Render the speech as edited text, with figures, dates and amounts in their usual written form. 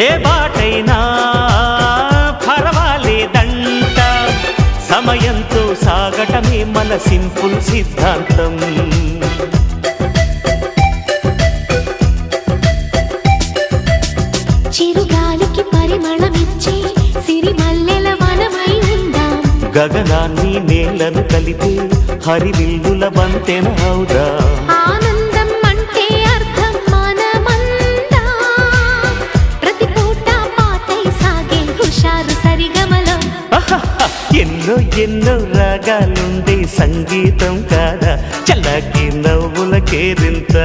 ఏ బాటైనా పర్వాలేదంట, సమయంతో సాగటమే మన సింపుల్ సిద్ధాంతం. చిరుగాలికి పరిమళమిచ్చే సిరిమల్లెల వనమై ఉందాం, గగనాన్ని నేలను కలిపే హరివిల్లుల బంతెన అవుదాం. ఆనందం అంటే అర్థం మనమందా, ప్రతి పూట పాతై సాగే హుషారు సరిగమలో. ఎన్నో ఎన్నో రాగాలుండే సంగీతం కాదా, చల్లకి నవ్వుల కేరింత.